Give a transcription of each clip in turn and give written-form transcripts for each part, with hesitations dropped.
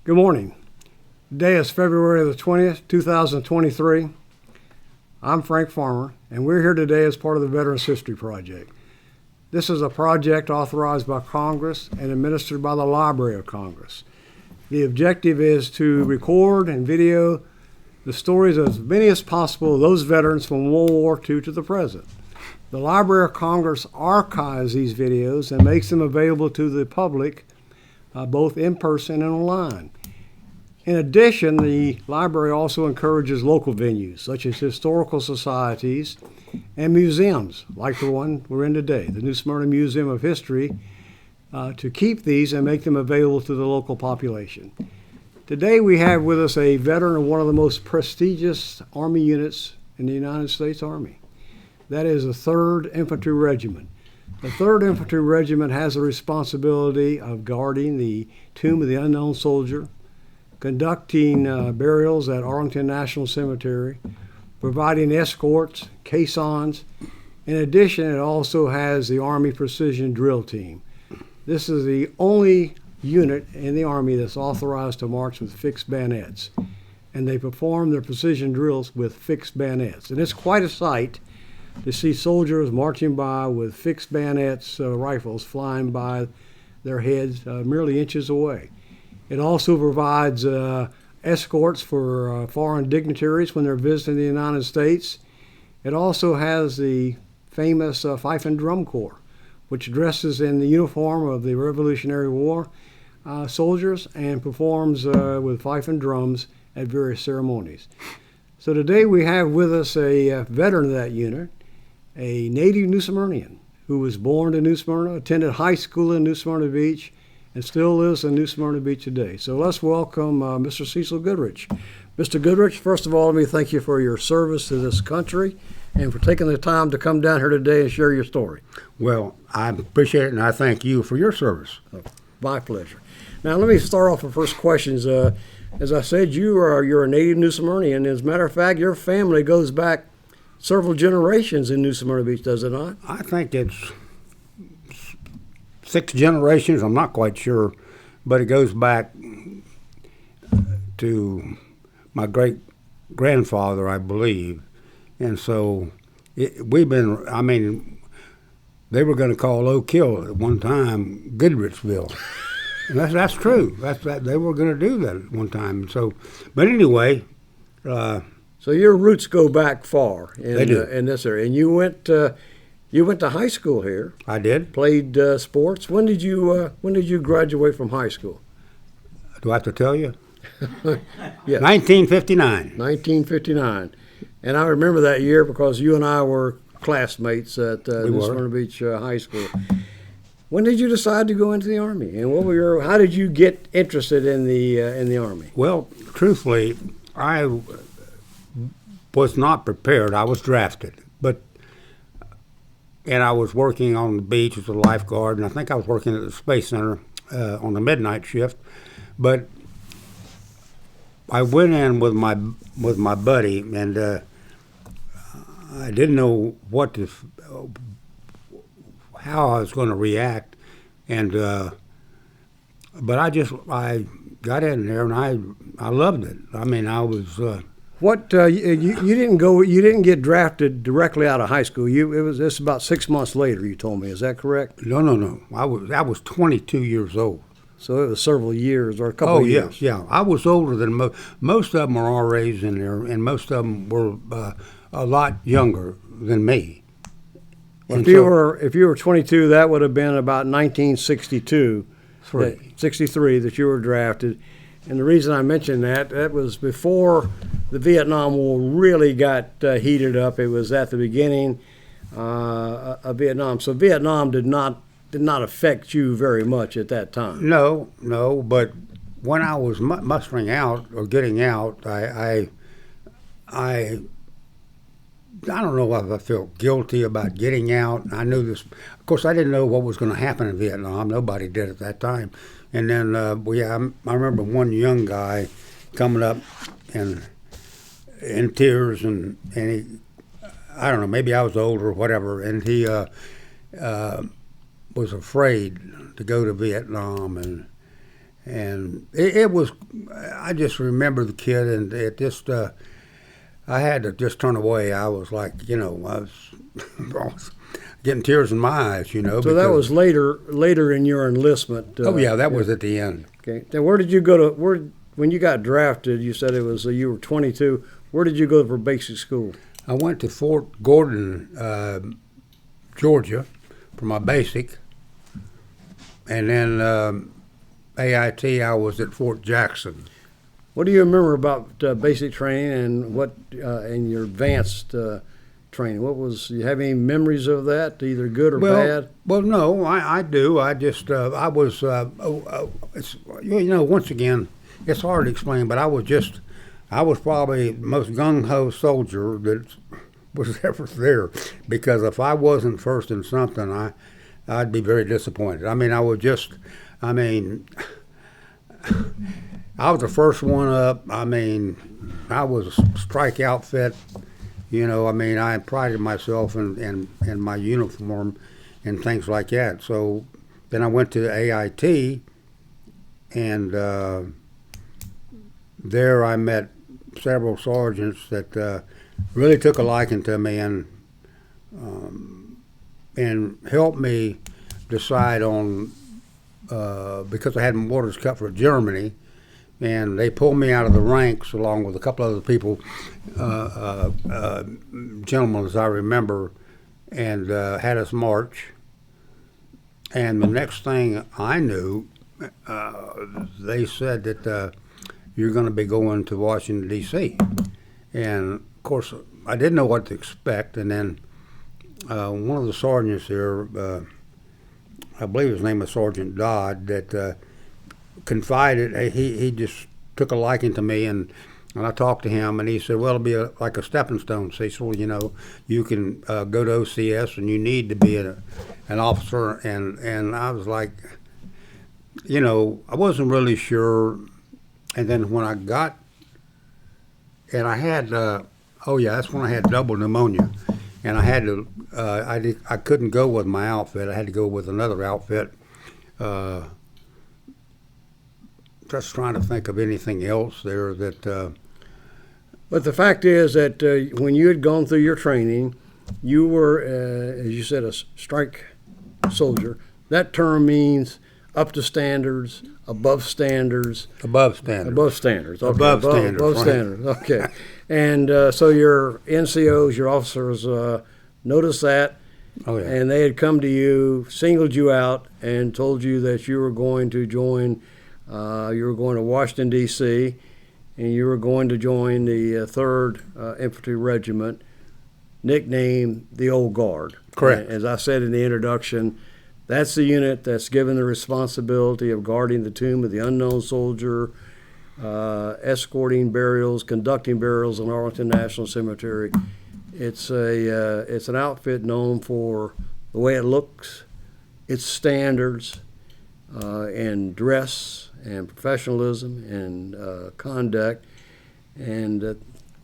Good morning. Today is February the 20th, 2023. I'm Frank Farmer, and we're here today as part of the Veterans History Project. This is a project authorized by Congress and administered by the Library of Congress. The objective is to record and video the stories of as many as possible of those veterans from World War II to the present. The Library of Congress archives these videos and makes them available to the public, both in person and online. In addition, the library also encourages local venues, such as historical societies and museums, like the one we're in today, the New Smyrna Museum of History, to keep these and make them available to the local population. Today we have with us a veteran of one of the most prestigious Army units in the United States Army. That is the 3rd Infantry Regiment. The 3rd Infantry Regiment has the responsibility of guarding the Tomb of the Unknown Soldier, conducting burials at Arlington National Cemetery, providing escorts, caissons. In addition, it also has the Army Precision Drill Team. This is the only unit in the Army that's authorized to march with fixed bayonets, and they perform their precision drills with fixed bayonets. And it's quite a sight to see soldiers marching by with fixed bayonets, rifles flying by their heads merely inches away. It also provides escorts for foreign dignitaries when they're visiting the United States. It also has the famous Fife and Drum Corps, which dresses in the uniform of the Revolutionary War soldiers and performs with fife and drums at various ceremonies. So today we have with us a veteran of that unit, a native New Smyrnian who was born in New Smyrna, attended high school in New Smyrna Beach, and still lives in New Smyrna Beach today. So let's welcome Mr. Cecil Goodrich. Mr. Goodrich, first of all, let me thank you for your service to this country and for taking the time to come down here today and share your story. Well, I appreciate it, and I thank you for your service. My pleasure. Now, let me start off with first questions. As I said, you're a native New Smyrnian. As a matter of fact, your family goes back several generations in New Smyrna Beach, does it not? I think it's 6 generations. I'm not quite sure, but it goes back to my great-grandfather, I believe. And so they were going to call Oak Hill at one time Goodrichville. And that's true. They were going to do that at one time. So, but anyway. So your roots go back far They do. In this area. And you went to high school here. I did. Played sports. When did you graduate from high school? Do I have to tell you? Yes. 1959. 1959. And I remember that year because you and I were classmates at New Smyrna Beach High School. When did you decide to go into the Army? And how did you get interested in the Army? Well, truthfully, I was not prepared. I was drafted, and I was working on the beach as a lifeguard, and I think I was working at the Space Center on the midnight shift. But I went in with my buddy, and I didn't know how I was going to react, and but I got in there and I loved it. I mean, I was. You didn't get drafted directly out of high school. This about 6 months later. You told me, is that correct? No. I was 22 years old. So it was several years or a couple of years. Yeah. I was older than most of them are RAs in there, and most of them were a lot younger than me. If you were 22, that would have been about 1962, 63 that you were drafted. And the reason I mentioned that was before the Vietnam War really got heated up. It was at the beginning of Vietnam. So Vietnam did not affect you very much at that time. No. But when I was mustering out or getting out, I don't know if I felt guilty about getting out. I knew this. Of course, I didn't know what was going to happen in Vietnam. Nobody did at that time. And then, I remember one young guy coming up and in tears, and he, I don't know, maybe I was older or whatever, and he was afraid to go to Vietnam, And it was, I just remember the kid, and it just, I had to just turn away. I was like, I was, I was getting tears in my eyes, So that was later in your enlistment. Oh yeah, that was at the end. Okay. Then where did you go to? When you got drafted, you said it was you were 22. Where did you go for basic school? I went to Fort Gordon, Georgia, for my basic, and then AIT. I was at Fort Jackson. What do you remember about basic training and what in your advanced training? You have any memories of that, either good or bad? Well, no, I do. I just I was once again, it's hard to explain, but I was probably the most gung ho soldier that was ever there, because if I wasn't first in something, I'd be very disappointed. I mean, I was the first one up. I mean, I was a strike outfit. I prided myself in my uniform and things like that. So then I went to AIT, and there I met several sergeants that really took a liking to me and helped me decide on, because I had my orders cut for Germany, and they pulled me out of the ranks along with a couple other people, gentlemen as I remember, and had us march. And the next thing I knew, they said that you're going to be going to Washington, D.C. And, of course, I didn't know what to expect. And then one of the sergeants there, I believe his name was Sergeant Dodd, that confided, he just took a liking to me, and I talked to him, and he said, well, it'll be like a stepping stone, Cecil. You can go to OCS, and you need to be an officer. And I was like, I wasn't really sure. And then when I got, and I had, that's when I had double pneumonia, and I had to, I couldn't go with my outfit. I had to go with another outfit. Just trying to think of anything else there that. But the fact is that when you had gone through your training, you were, as you said, a strike soldier. That term means up to standards, above standards. Above standards. Above standards. Okay. Above standards. Above right. standards. Okay. And so your NCOs, your officers, noticed that. Oh, yeah. And they had come to you, singled you out, and told you that you were going to join. You were going to Washington, D.C., and you were going to join the 3rd Infantry Regiment, nicknamed the Old Guard. Correct. As I said in the introduction, that's the unit that's given the responsibility of guarding the tomb of the unknown soldier, escorting burials, conducting burials in Arlington National Cemetery. It's an outfit known for the way it looks, its standards, and dress and professionalism and conduct, and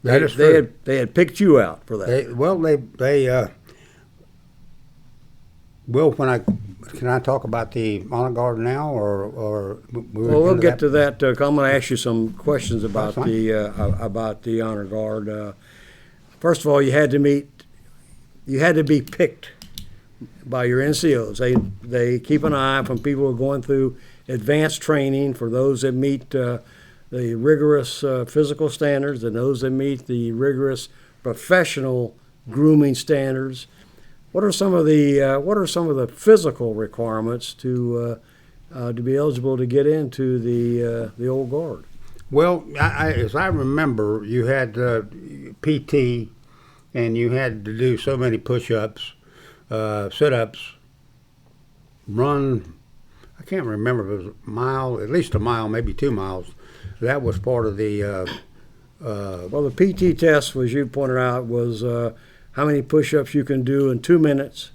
that is true. They had picked you out for that. Can I talk about the honor guard now, or we'll get to that. I'm going to ask you some questions about the honor guard. First of all, you had to be picked by your NCOs. They keep an eye from people who are going through advanced training, for those that meet the rigorous physical standards and those that meet the rigorous professional grooming standards. What are some of the physical requirements to be eligible to get into the Old Guard? Well, as I remember, you had PT, and you had to do so many push-ups, sit-ups, run. I can't remember if it was a mile, at least a mile, maybe 2 miles. That was part of the. Well, the PT test, as you pointed out, was how many push-ups you can do in 2 minutes,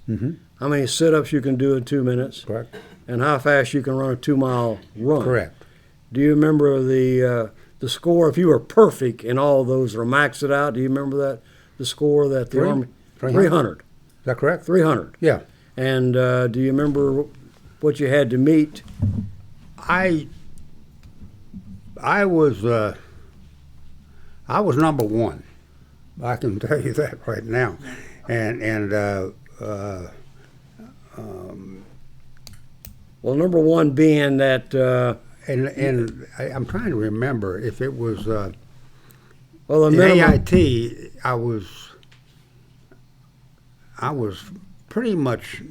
how many sit-ups you can do in 2 minutes, correct, and how fast you can run a 2-mile run. Correct. Do you remember the score? If you were perfect in all of those or maxed it out, do you remember that the score that the Army 300? Is that correct? 300. Yeah. And do you remember what you had to meet? I I was number one. I can tell you that right now, and Well, number one being that I'm trying to remember if it was well, the in minimum. AIT. I was pretty much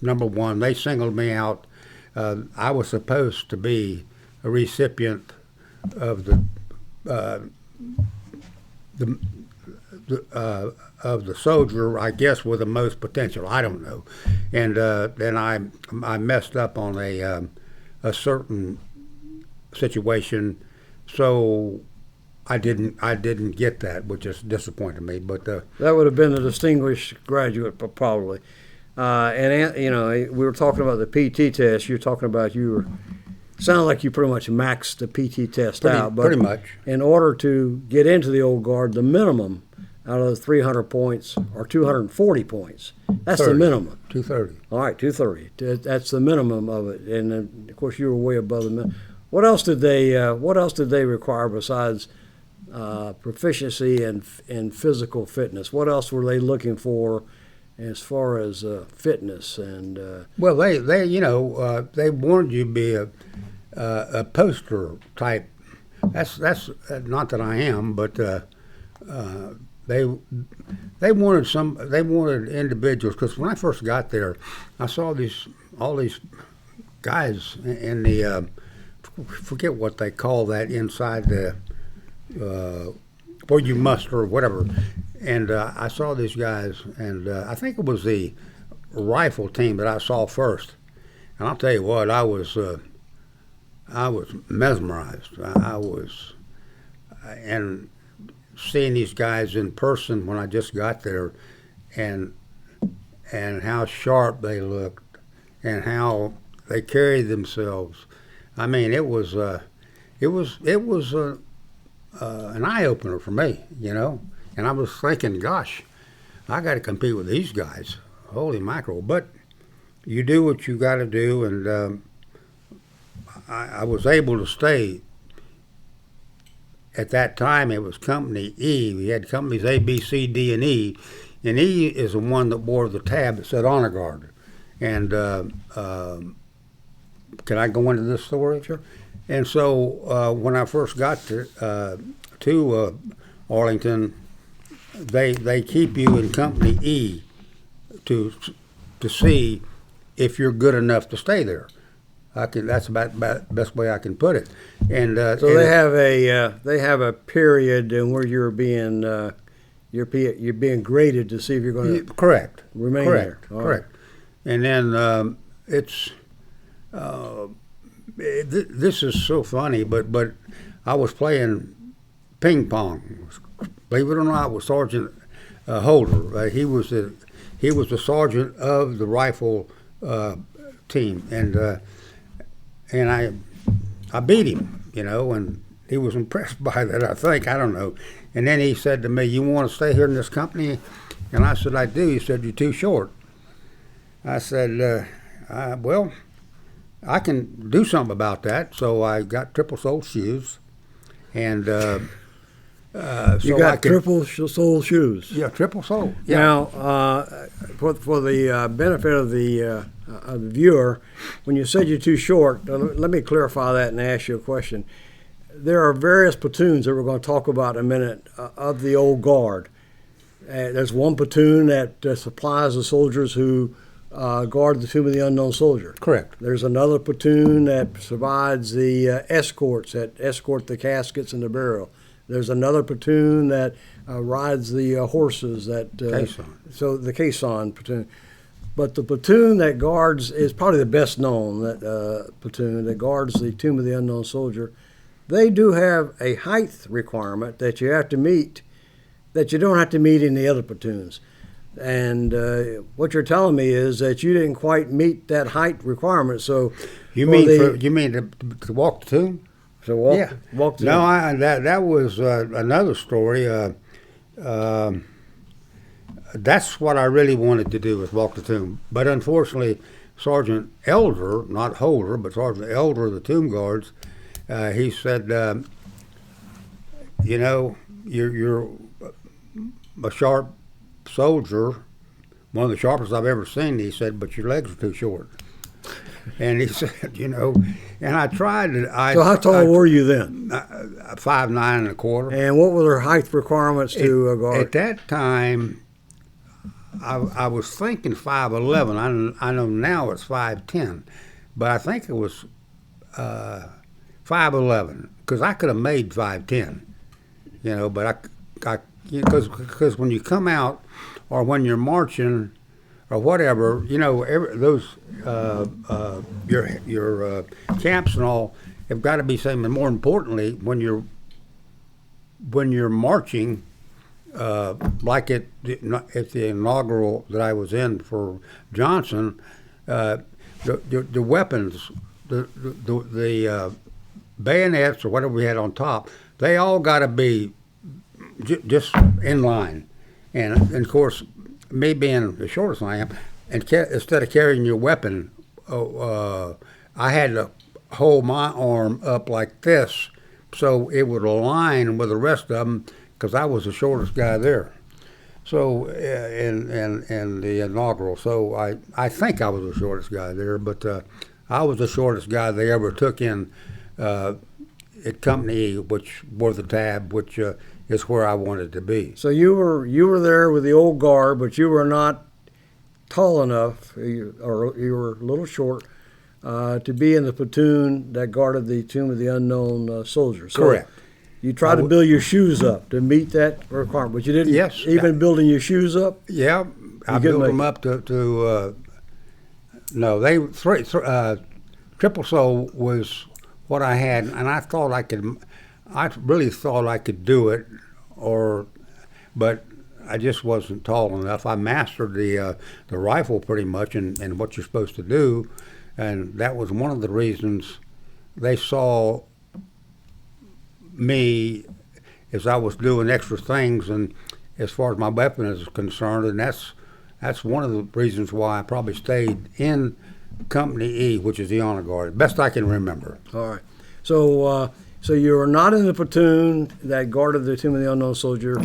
number one. They singled me out. I was supposed to be a recipient of of the soldier, I guess, with the most potential. I don't know, and then I messed up on a certain situation, so I didn't get that, which just disappointed me. But That would have been a distinguished graduate, probably. And you know, we were talking about the PT test. You're talking about sounded like you pretty much maxed the PT test out. But pretty much. in order to get into the old guard, the minimum out of the 300 points or 240 points. That's 30. the minimum. 230. All right, 230. That's the minimum of it. And then, of course, you were way above the minimum. What else did they require besides proficiency and physical fitness? What else were they looking for as far as fitness and? Well, they they wanted you to be a poster type. That's not that I am, but they wanted individuals, because when I first got there, I saw all these guys in the forget what they call that inside the where you muster or whatever, and I saw these guys, and I think it was the rifle team that I saw first, and I'll tell you what, I was mesmerized. And seeing these guys in person when I just got there, and how sharp they looked, and how they carried themselves. I mean, it was an eye opener for me, And I was thinking, gosh, I got to compete with these guys. Holy mackerel! But you do what you got to do, and I was able to stay. At that time, it was Company E. We had companies A, B, C, D, and E. And E is the one that wore the tab that said Honor Guard. And can I go into this story? Sure. And so when I first got to Arlington, they keep you in Company E to see if you're good enough to stay there. That's about the best way I can put it. And so they have a period in where you're being graded to see if you're going to correct remain correct there. Correct. Right. And then this is so funny, but I was playing ping pong. Believe it or not, with Sergeant Holder. He was the sergeant of the rifle team, and I beat him, and he was impressed by that, I think. I don't know. And then he said to me, "You want to stay here in this company?" And I said, "I do." He said, "You're too short." I said, "Well, I can do something about that." So I got triple sole shoes, and you got triple sole shoes. Yeah, triple sole. Yeah. Now, for the benefit of the viewer, when you said you're too short, let me clarify that and ask you a question. There are various platoons that we're going to talk about in a minute of the old guard. There's one platoon that supplies the soldiers who guard the Tomb of the Unknown Soldier. Correct. There's another platoon that provides the escorts that escort the caskets and the burial. There's another platoon that rides the horses. Caisson. So the caisson platoon. But the platoon that guards is probably the best known, that platoon that guards the Tomb of the Unknown Soldier. They do have a height requirement that you have to meet that you don't have to meet in the other platoons. And what you're telling me is that you didn't quite meet that height requirement. So you mean to walk the tomb? So walk the tomb. No, that was another story. That's what I really wanted to do, was walk the tomb. But unfortunately, Sergeant Elder, not Holder, but Sergeant Elder of the Tomb Guards, he said, you know, you're a sharp soldier, one of the sharpest I've ever seen. He said, but your legs are too short. And he said, you know, and I tried it. So how tall were you then? 5'9" 1/4". And what were their height requirements to a guard? At that time, I was thinking 5'11". I know now it's 5'10", but I think it was 5'11", because I could have made 5'10", you know. But because when you come out or when you're marching or whatever, you know, those your camps and all have got to be same. And more importantly, when you're marching, like at the inaugural that I was in for Johnson, the weapons, the bayonets or whatever we had on top, they all got to be just in line. And of course, me being the shortest I am, and instead of carrying your weapon, I had to hold my arm up like this so it would align with the rest of them, because I was the shortest guy there. So in the inaugural, so I think I was the shortest guy there, but I was the shortest guy they ever took in at Company E, which wore the tab, which is where I wanted to be. So you were there with the old guard, but you were not tall enough, or you were a little short, to be in the platoon that guarded the Tomb of the Unknown Soldier. So Correct. you tried to build your shoes up to meet that requirement, but you didn't. Yes. Even building your shoes up. Yeah, I built them up to no, triple sole was what I had, and I thought I really thought I could do it, but I just wasn't tall enough. I mastered the rifle pretty much and what you're supposed to do, and that was one of the reasons they saw me as I was doing extra things, and as far as my weapon is concerned, and that's one of the reasons why I probably stayed in Company E, which is the honor guard, best I can remember. All right. So you were not in the platoon that guarded the Tomb of the Unknown Soldier.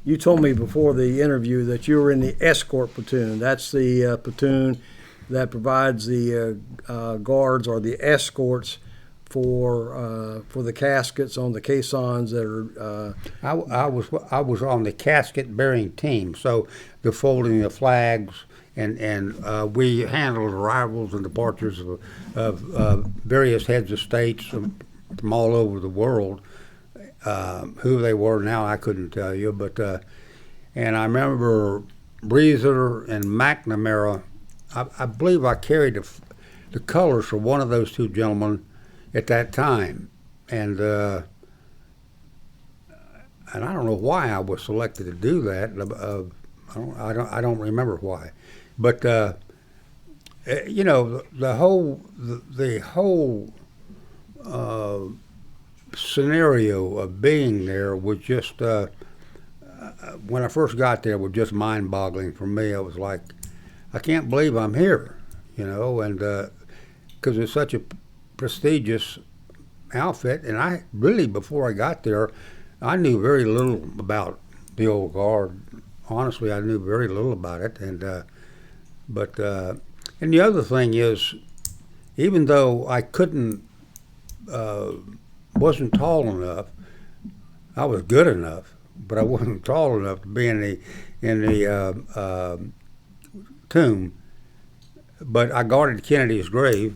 You told me before the interview that you were in the escort platoon. That's the platoon that provides the guards or the escorts for the caskets on the caissons that are. I was on the casket bearing team, so the folding the flags. And we handled arrivals and departures of various heads of states from all over the world. Who they were now, I couldn't tell you. But and I remember Breezer and McNamara. I believe I carried the colors for one of those two gentlemen at that time, and I don't know why I was selected to do that. I don't remember why. But you know, the whole scenario of being there was just when I first got there was just mind-boggling for me. I was like, I can't believe I'm here, you know, and because it's such a prestigious outfit. And I really, before I got there, I knew very little about the old guard. Honestly, I knew very little about it, and the other thing is, even though I wasn't tall enough, I was good enough, but I wasn't tall enough to be in the tomb. But I guarded Kennedy's grave,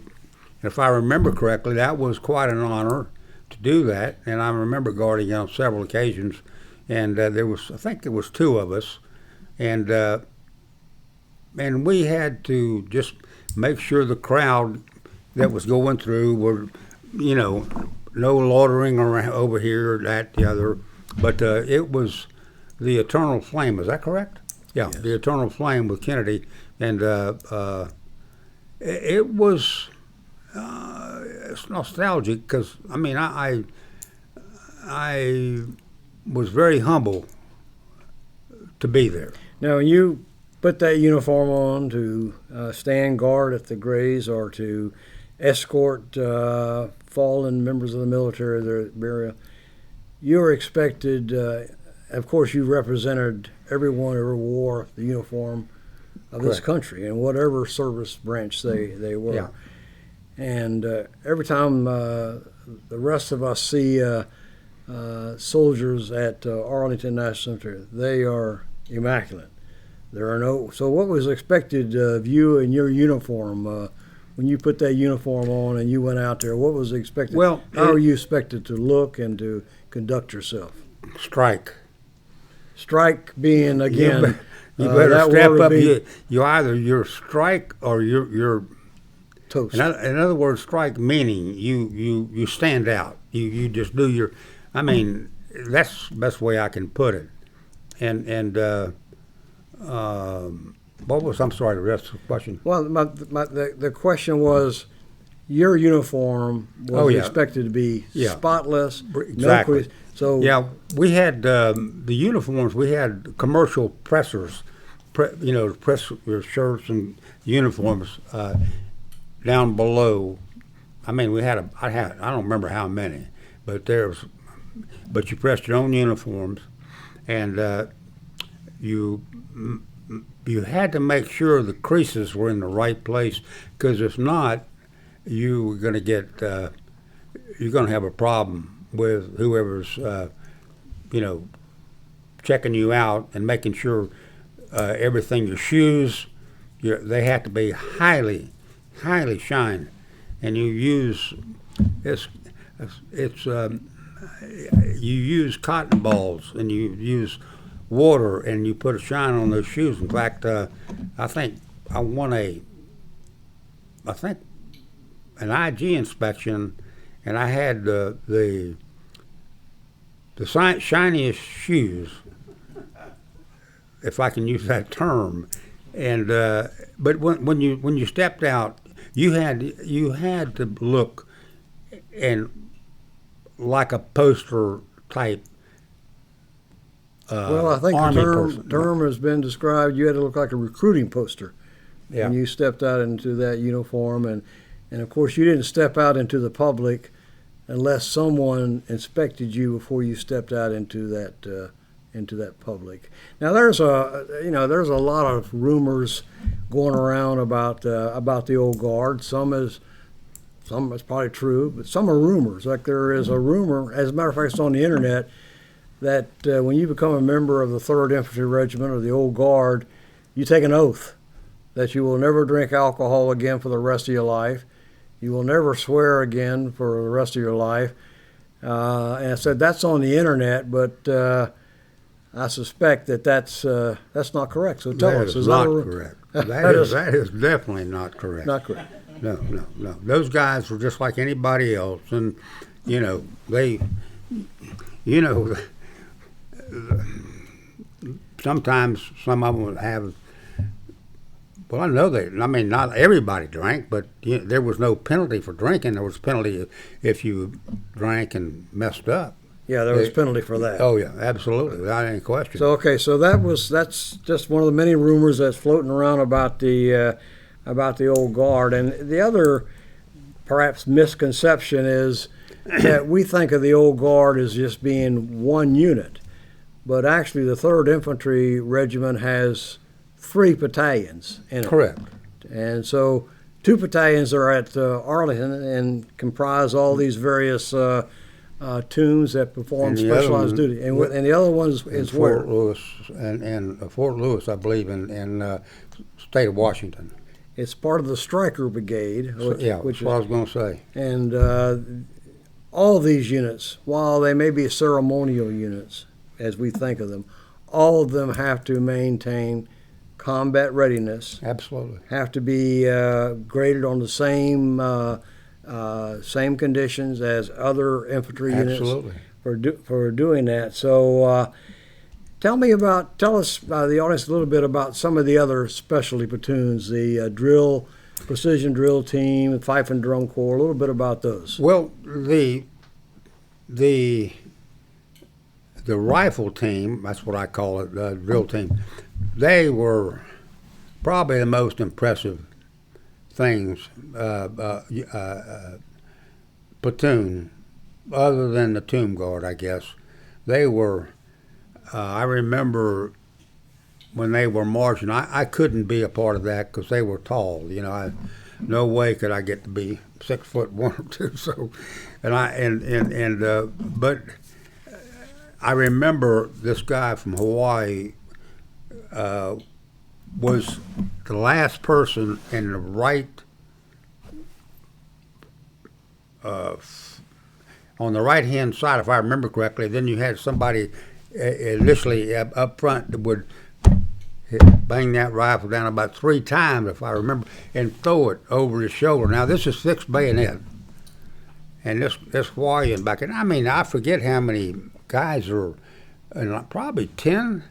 and if I remember correctly, that was quite an honor to do that. And I remember guarding on several occasions, and I think there was two of us, and we had to just make sure the crowd that was going through were, you know, no loitering around over here, that, the other. But it was the Eternal Flame. Is that correct? Yeah, yes. The Eternal Flame with Kennedy. And it was it's nostalgic because, I mean, I was very humble to be there. Now, you put that uniform on to stand guard at the graves or to escort fallen members of the military, their burial. You were expected, of course, you represented everyone who wore the uniform of this Correct. country in whatever service branch they were. Yeah. And every time the rest of us see soldiers at Arlington National Cemetery, they are immaculate. There are no. So, what was expected of you in your uniform when you put that uniform on and you went out there? What was expected? Well, how are you expected to look and to conduct yourself? Strike. Strike being again. You better that step word would up. be You either you're strike or you're toast. in other words, strike meaning you stand out. You just do your. I mean, that's the best way I can put it. And what was? I'm sorry. The rest of the question. Well, the question was, your uniform was Oh, yeah. expected to be Yeah. spotless. Exactly. No crease. So Yeah, we had the uniforms. We had commercial pressers, to press your shirts and uniforms down below. I mean, I don't remember how many, but you pressed your own uniforms, and you had to make sure the creases were in the right place, because if not, you're going to have a problem with whoever's, checking you out and making sure everything, your shoes, they have to be highly, highly shined, and you use you use cotton balls and you use water and you put a shine on those shoes. In fact, I think I won an IG inspection, and I had the shiniest shoes, if I can use that term. And but when you stepped out, you had to look and like a poster type. well, I think Army the person. term has been described. You had to look like a recruiting poster Yeah. when you stepped out into that uniform, and of course you didn't step out into the public unless someone inspected you before you stepped out into that public. Now there's a lot of rumors going around about the old guard. Some is probably true, but some are rumors. Like there is a rumor, as a matter of fact, it's on the internet, that when you become a member of the 3rd Infantry Regiment or the old guard, you take an oath that you will never drink alcohol again for the rest of your life. You will never swear again for the rest of your life. And I said that's on the internet, but I suspect that's not correct. So tell That us, is that not correct. That is definitely not correct. not correct? No. Those guys were just like anybody else, and sometimes some of them would have. Well, I know that. I mean, not everybody drank, but there was no penalty for drinking. There was penalty if you drank and messed up. Yeah, there was a penalty for that. Oh yeah, absolutely, without any question. So okay, so that's just one of the many rumors that's floating around about the old guard, and the other perhaps misconception is that we think of the old guard as just being one unit, but actually the 3rd Infantry Regiment has 3 battalions in it. Correct. And so 2 battalions are at Arlington and comprise all these various tombs that perform And the other specialized one- duty. And the other one is where? Fort Lewis and Fort Lewis, I believe, in state of Washington. It's part of the Stryker Brigade. So, yeah, that's what I was going to say. And all these units, while they may be ceremonial units, as we think of them, all of them have to maintain combat readiness, Absolutely. have to be graded on the same conditions as other infantry Absolutely. units for doing that. So tell us, the audience, a little bit about some of the other specialty platoons, the precision drill team, fife and drum corps, a little bit about those. Well, the rifle team, that's what I call it, the drill team, they were probably the most impressive things, platoon, other than the tomb guard, I guess. They were, I remember when they were marching, I couldn't be a part of that because they were tall. No way could I get to be 6'1" or 2. So, but I remember this guy from Hawaii was the last person in the right, on the right hand side, if I remember correctly. Then you had somebody initially up front that would bang that rifle down about 3 times, if I remember, and throw it over his shoulder. Now this is fixed bayonet, and this Hawaiian back, and I forget how many guys are, and probably 10,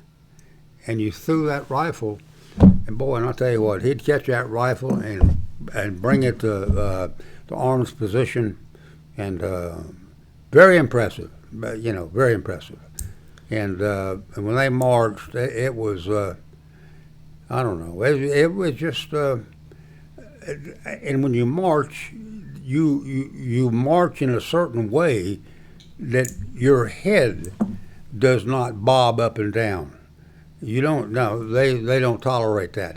and you threw that rifle, and boy, and I'll tell you what, he'd catch that rifle and bring it to arms position, and very impressive, very impressive. And when they marched, it was, I don't know, it was just, and when you march, you march in a certain way that your head does not bob up and down. You don't, no, they don't tolerate that.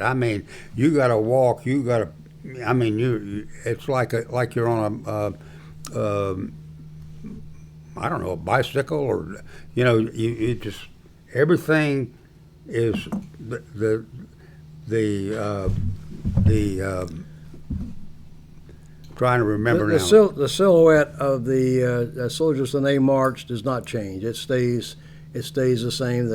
You got to walk. You got to. It's like you're on I don't know, a bicycle, or you just, everything is the trying to remember now. The silhouette of the soldiers when they march does not change. It stays the same.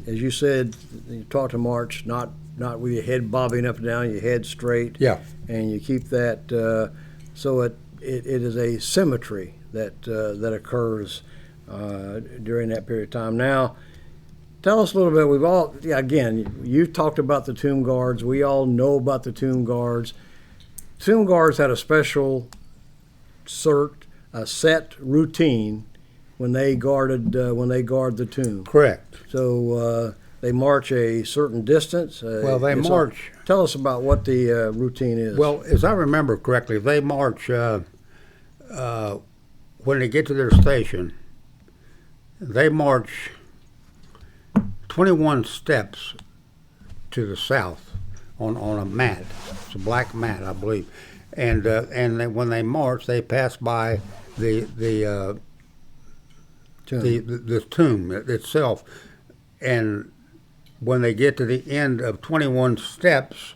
As you said, you taught to march not with your head bobbing up and down, your head straight. Yeah. And you keep that so it is a symmetry that occurs during that period of time. Now, tell us a little bit. Again, you've talked about the tomb guards. We all know about the tomb guards. Tomb guards had a special set routine when they guard the tomb. Correct. So they march a certain distance. They march. Tell us about what the routine is. Well, as I remember correctly, they march when they get to their station. They march 21 steps to the south on a mat. It's a black mat, I believe. And when they march, they pass by the tomb itself. And when they get to the end of 21 steps,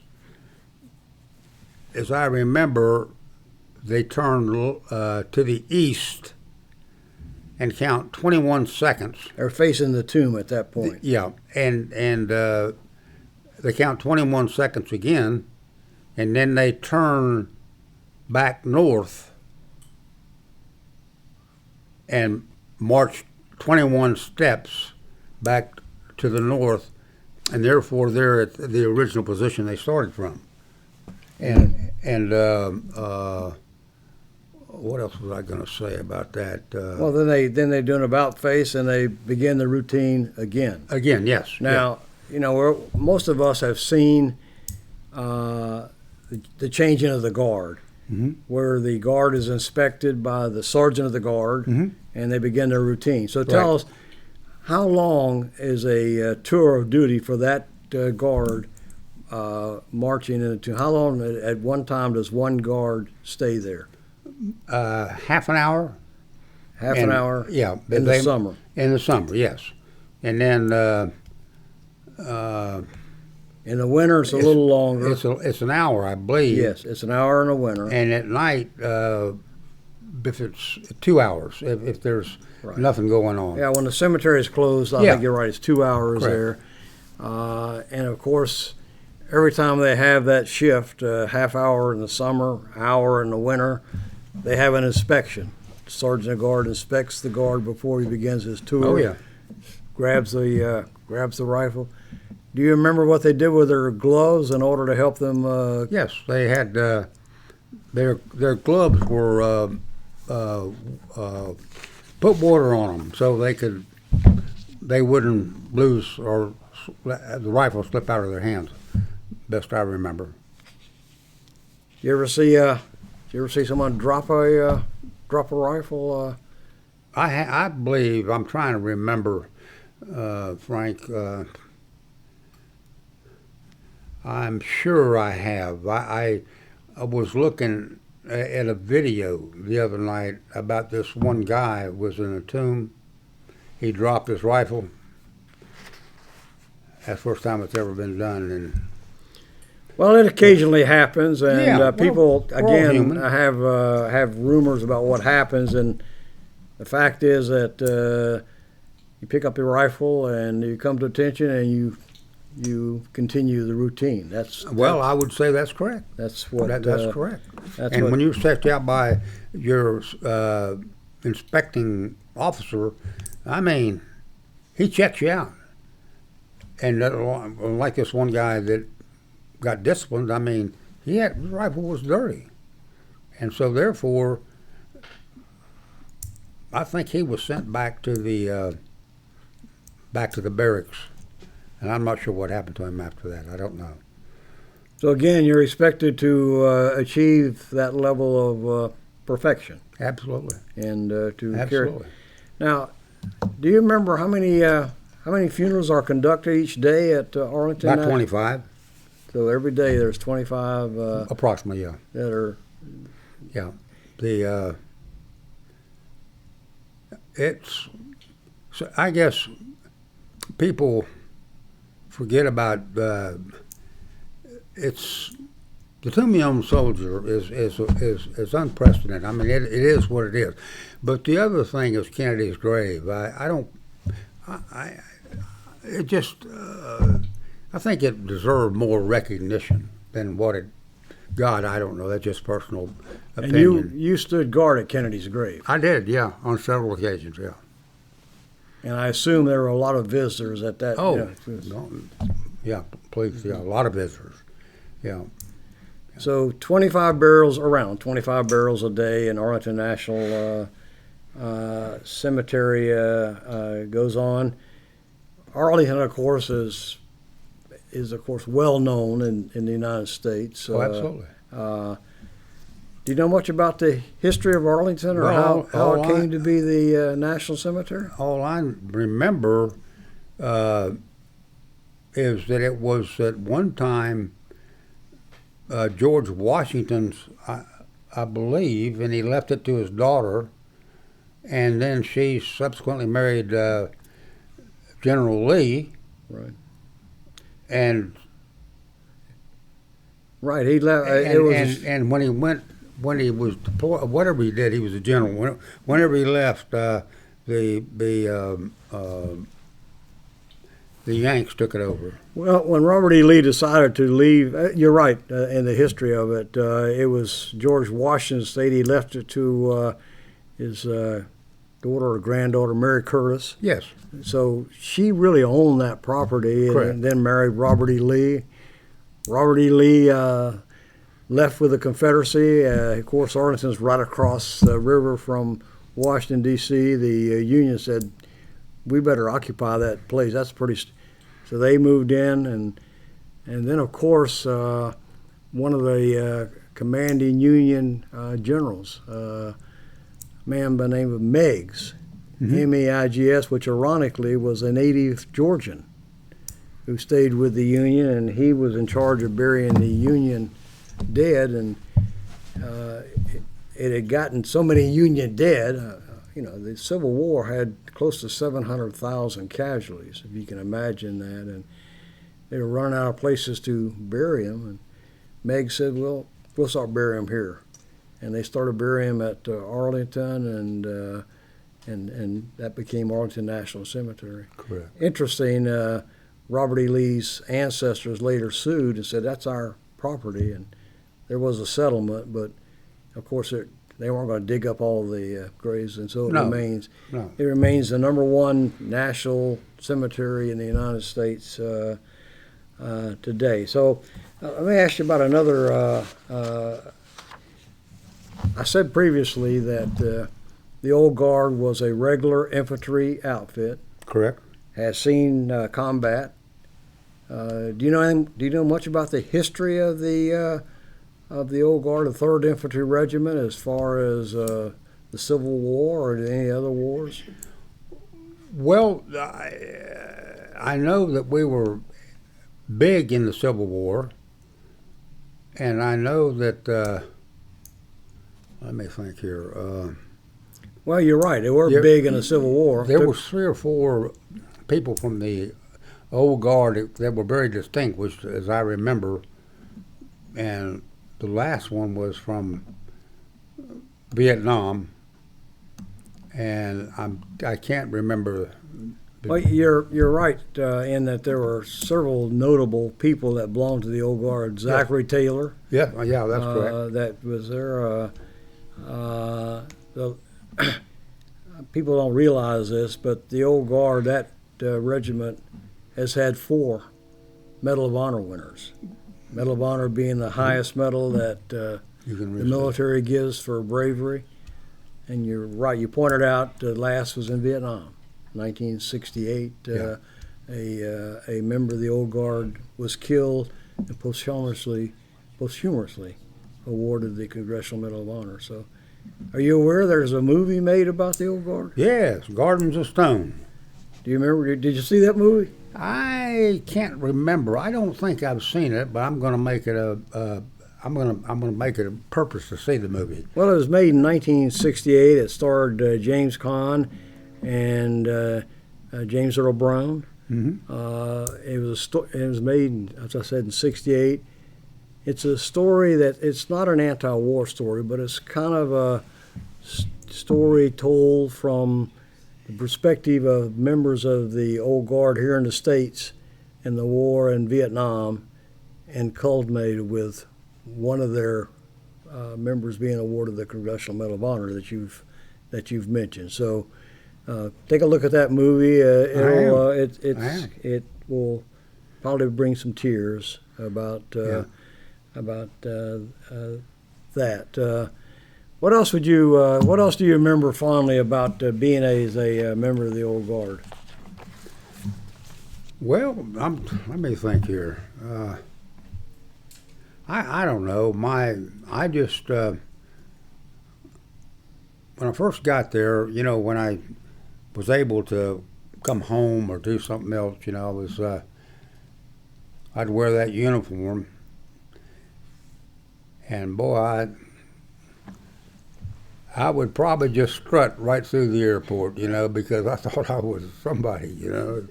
as I remember, they turn to the east and count 21 seconds. They're facing the tomb at that point. Yeah, and they count 21 seconds again, and then they turn back north and march 21 steps back to the north, and therefore they're at the original position they started from. And what else was I going to say about that? Well, then they do an about face and they begin the routine again. Again, yes. Now, most of us have seen the changing of the guard, where the guard is inspected by the sergeant of the guard, and they begin their routine. So tell us, how long is a tour of duty for that guard marching into? How long at one time does one guard stay there? Half an hour. An hour? Yeah. In the summer? In the summer, yes. And then in the winter, it's a little longer. It's an hour, I believe. Yes, it's an hour in the winter. And at night, if it's 2 hours, if there's nothing going on. Yeah, when the cemetery is closed, I think you're right, it's 2 hours. Correct. there. And of course, every time they have that shift, half hour in the summer, hour in the winter, they have an inspection. The sergeant of guard inspects the guard before he begins his tour. Oh yeah. Grabs the rifle. Do you remember what they did with their gloves in order to help them? Yes, they had their gloves were put water on them so they wouldn't lose or the rifle slip out of their hands. Best I remember. You ever see someone drop a rifle? I believe, I'm trying to remember, Frank. I'm sure I have. I was looking at a video the other night about this one guy who was in a tomb. He dropped his rifle. That's the first time it's ever been done. And Well, it occasionally happens, and Yeah, people we're all again human. have rumors about what happens, and the fact is that you pick up your rifle and you come to attention, and you continue the routine. I would say that's correct. That's what That's correct. that's And what- when you're checked out by your inspecting officer, I mean, he checks you out. And like this one guy that got disciplined, I mean, his rifle was dirty. And so therefore, I think he was sent back to the barracks. And I'm not sure what happened to him after that. I don't know. So again, you're expected to achieve that level of perfection Absolutely. and to carry. Absolutely. Now, do you remember how many funerals are conducted each day at Arlington? About 25, So every day there's 25 approximately, yeah. that are. Yeah. The it's so I guess people forget about it's the Tomb Young Soldier is unprecedented. I mean, it is what it is. But the other thing is Kennedy's grave. It just I think it deserved more recognition than what it got. I don't know. That's just personal opinion. And you stood guard at Kennedy's grave, I did, yeah, on several occasions, yeah. and I assume there were a lot of visitors at that. Oh, you know, yeah, please, yeah, a lot of visitors, yeah. So 25 barrels a day in Arlington National Cemetery goes on. Arlington, of course, is of course well known in the United States. Oh, absolutely. Do you know much about the history of Arlington, or Well, how it came to be the National Cemetery? All I remember is that it was at one time George Washington's, I believe, and he left it to his daughter, and then she subsequently married General Lee. Right. And Right. He left. and when he was deployed, whatever he did, he was a general. Whenever he left, the Yanks took it over. Well, when Robert E. Lee decided to leave, you're right in the history of it. It was George Washington State. He left it to his daughter or granddaughter, Mary Curtis. Yes. So she really owned that property, Correct. and then married Robert E. Lee. Robert E. Lee left with the Confederacy. Of course, Arlington's right across the river from Washington, D.C. The Union said, we better occupy that place. That's pretty. So they moved in, and then, of course, one of the commanding Union generals, a man by the name of Meigs, M-E-I-G-S, which ironically was a native Georgian who stayed with the Union, and he was in charge of burying the Union dead, and it had gotten so many Union dead. The Civil War had close to 700,000 casualties, if you can imagine that, and they were running out of places to bury them, and Meg said, well, we'll start burying them here. And they started burying them at Arlington, and that became Arlington National Cemetery. Correct. Interesting, Robert E. Lee's ancestors later sued and said, that's our property, and there was a settlement, but of course they weren't going to dig up all the graves, and so it remains. No. It remains the #1 national cemetery in the United States today. So let me ask you about another. I said previously that the Old Guard was a regular infantry outfit, Correct. has seen combat. Do you know much about the history of the of the old guard, the 3rd Infantry Regiment, as far as the Civil War or any other wars? Well, I know that we were big in the Civil War, and I know that, let me think here. Well, you're right. They were big in the Civil War. There were 3 or 4 people from the old guard that were very distinguished, as I remember, and the last one was from Vietnam, and I can't remember. Well, you're right in that there were several notable people that belonged to the old guard. Zachary Taylor. Yeah, that's correct. That was there. The people don't realize this, but the old guard, that regiment, has had 4 Medal of Honor winners. Medal of Honor being the highest medal that the military gives for bravery. And you're right. You pointed out the last was in Vietnam, 1968. A member of the old guard was killed and posthumously awarded the Congressional Medal of Honor. So, are you aware there's a movie made about the old guard? Yes, Gardens of Stone. Do you remember? Did you see that movie? I can't remember. I don't think I've seen it, but I'm going to make it I'm going to make it a purpose to see the movie. Well, it was made in 1968. It starred James Caan and James Earl Brown. Mm-hmm. It was made, as I said, in '68. It's a story it's not an anti-war story, but it's kind of a story told from the perspective of members of the old guard here in the States in the war in Vietnam, and culminated with one of their members being awarded the Congressional Medal of Honor that you've mentioned. So take a look at that movie. It will probably bring some tears about that. What else do you remember fondly about being a member of the old guard? Well, let me think here. I don't know. I just when I first got there, when I was able to come home or do something else, I'd wear that uniform, and boy, I would probably just strut right through the airport, because I thought I was somebody, And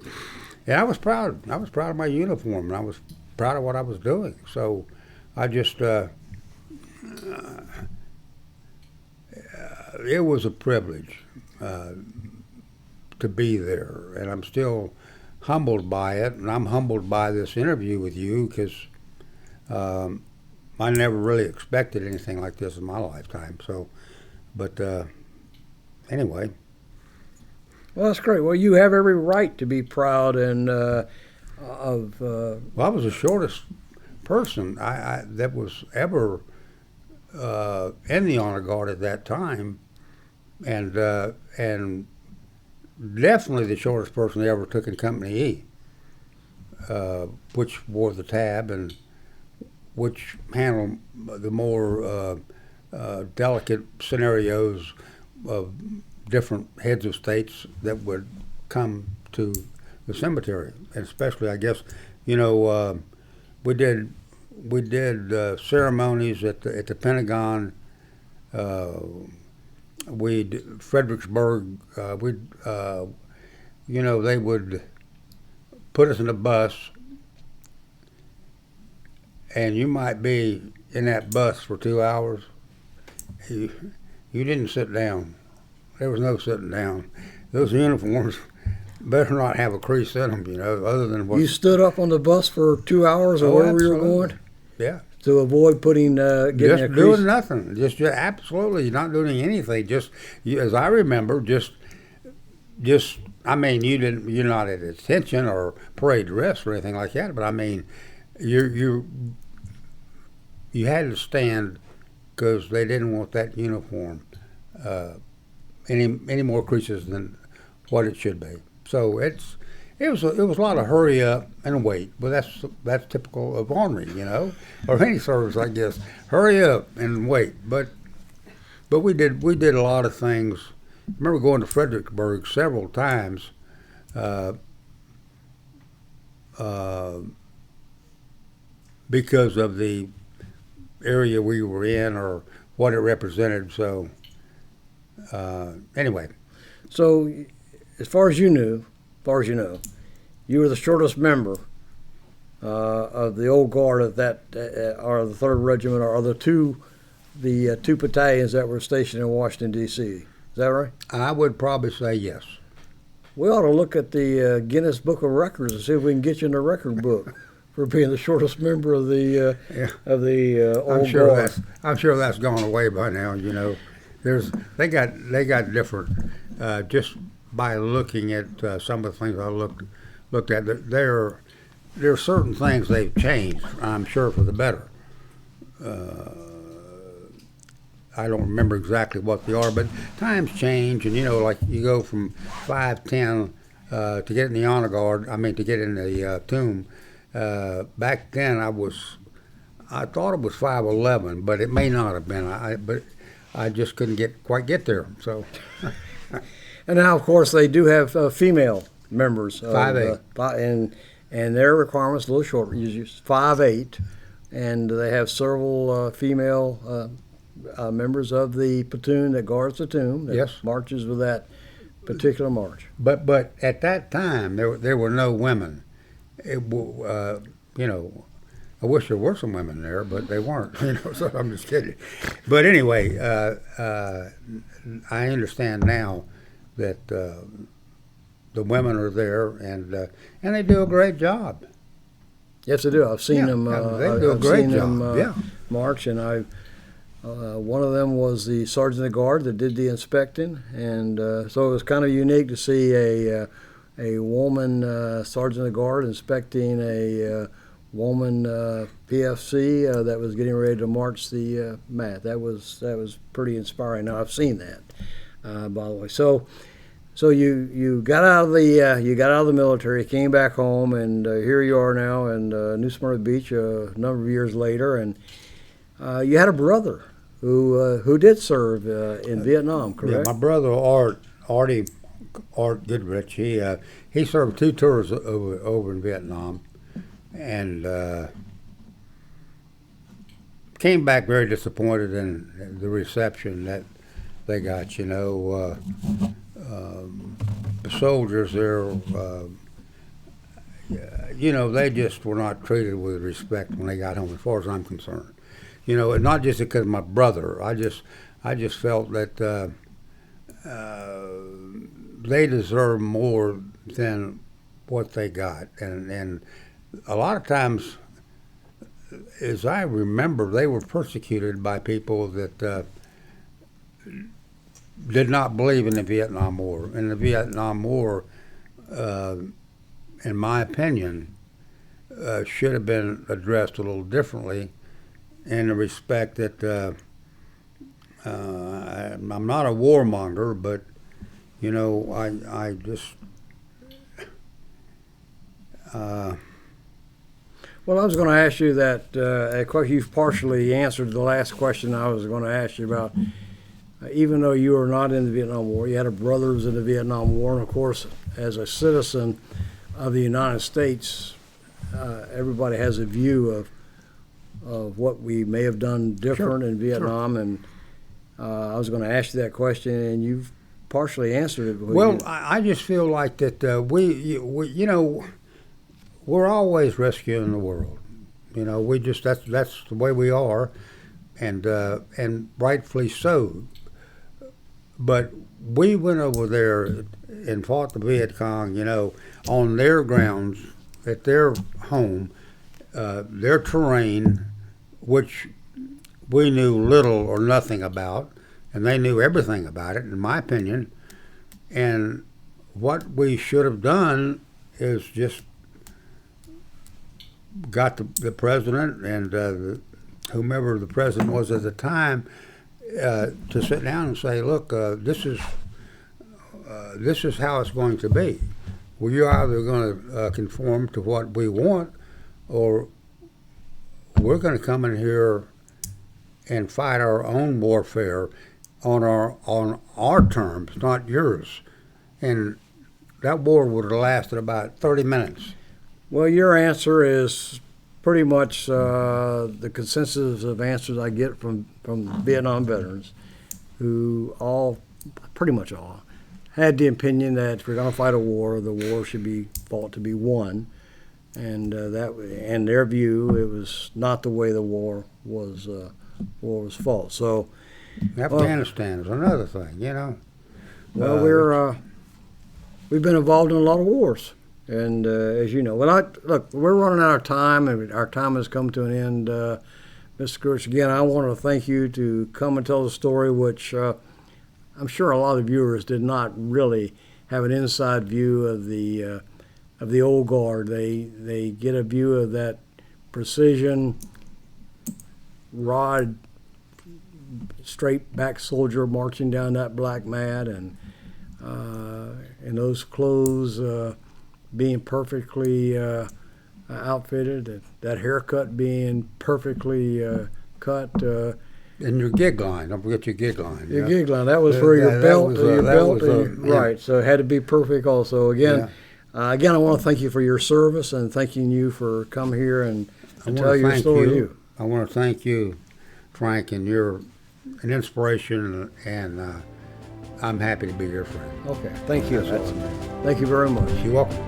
I was proud. I was proud of my uniform, and I was proud of what I was doing. So I just, it was a privilege to be there, and I'm still humbled by it, and I'm humbled by this interview with you because I never really expected anything like this in my lifetime. So, but anyway. Well, that's great. Well, you have every right to be proud and of. Well, I was the shortest person that was ever in the honor guard at that time, and definitely the shortest person that ever took in Company E, which wore the tab and which handled the more delicate scenarios of different heads of states that would come to the cemetery, and especially, I guess, we did ceremonies at the Pentagon. Fredericksburg. They would put us in a bus, and you might be in that bus for 2 hours. You didn't sit down. There was no sitting down. Those uniforms better not have a crease in them, other than what. You stood up on the bus for 2 hours or wherever you were going? Yeah. To avoid getting a crease? Just doing nothing. Just absolutely not doing anything. Just, as I remember, I mean, you're not at attention or parade dress or anything like that, but I mean, you had to stand because they didn't want that uniform any more creases than what it should be. So It was a lot of hurry up and wait, but that's typical of army, or any service, I guess. Hurry up and wait, but we did a lot of things. I remember going to Fredericksburg several times. Uh, uh, because of the area we were in or what it represented. So, anyway, So, as far as you knew, you were the shortest member of the old guard of that, or the Third Regiment, or the two battalions that were stationed in Washington D.C. Is that right? I would probably say yes. We ought to look at the Guinness Book of Records and see if we can get you in the record book for being the shortest member of the old guard. I'm sure that's gone away by now. They got different. Just by looking at some of the things I looked at, there are certain things they've changed. I'm sure for the better. I don't remember exactly what they are, but times change, and like you go from 5'10" to get in the honor guard. I mean, to get in the tomb. Back then, I thought it was 5'11", but it may not have been. But I just couldn't quite get there. So, and now, of course, they do have female members. 5'8", and their requirements a little shorter, usually 5'8", and they have several female. Members of the platoon that guards the tomb, that yes, marches with that particular march. But at that time there were no women. I wish there were some women there, but they weren't. So I'm just kidding. But anyway, I understand now that the women are there and they do a great job. Yes, they do. I've seen them. They do a great job. March, and one of them was the sergeant of the guard that did the inspecting, and so it was kind of unique to see a woman sergeant of the guard inspecting a woman PFC that was getting ready to march the mat. That was pretty inspiring. Now I've seen that, by the way. So you got out of the military, came back home, and here you are now in New Smyrna Beach a number of years later, and you had a brother who did serve in Vietnam, correct? Yeah, my brother Art Goodrich. He served 2 tours over in Vietnam, and came back very disappointed in the reception that they got. The soldiers there, they just were not treated with respect when they got home, as far as I'm concerned. And not just because of my brother. I just felt that they deserve more than what they got, and a lot of times, as I remember, they were persecuted by people that did not believe in the Vietnam War. And the Vietnam War, in my opinion, should have been addressed a little differently, in the respect that I'm not a warmonger, but I just Well, I was going to ask you that. You've partially answered the last question I was going to ask you about. Even though you were not in the Vietnam War, you had a brother who was in the Vietnam War, and of course, as a citizen of the United States, everybody has a view of what we may have done different in Vietnam, and I was going to ask you that question, and you've partially answered it. Well, I just feel like that we're always rescuing the world. That's the way we are, and rightfully so. But we went over there and fought the Viet Cong, on their grounds, at their home, their terrain, which we knew little or nothing about, and they knew everything about it, in my opinion. And what we should have done is just got the president and whomever the president was at the time to sit down and say, look, this is how it's going to be. well, you're either going to conform to what we want, or we're going to come in here and fight our own warfare on our terms, not yours. And that war would have lasted about 30 minutes. Well, your answer is pretty much the consensus of answers I get from Vietnam veterans, who all, pretty much all, had the opinion that if we're going to fight a war, the war should be fought to be won. And that, in their view, it was not the way the war was fought. So, Afghanistan is another thing, you know. Well, we've been involved in a lot of wars, and as you know, look, we're running out of time, and our time has come to an end. Mr. Goodrich, again, I want to thank you to come and tell the story, which I'm sure a lot of viewers did not really have an inside view of the old guard. They get a view of that precision, rod, straight back soldier marching down that black mat, and those clothes being perfectly outfitted, that haircut being perfectly cut. And your gig line, don't forget your gig line. Your gig line, that was for your belt, right? So it had to be perfect also. Again, I want to thank you for your service and thanking you for coming here and tell your story. I want to thank you, Frank, and you're an inspiration, and I'm happy to be your friend. Okay, thank you. Thank you very much. You're welcome.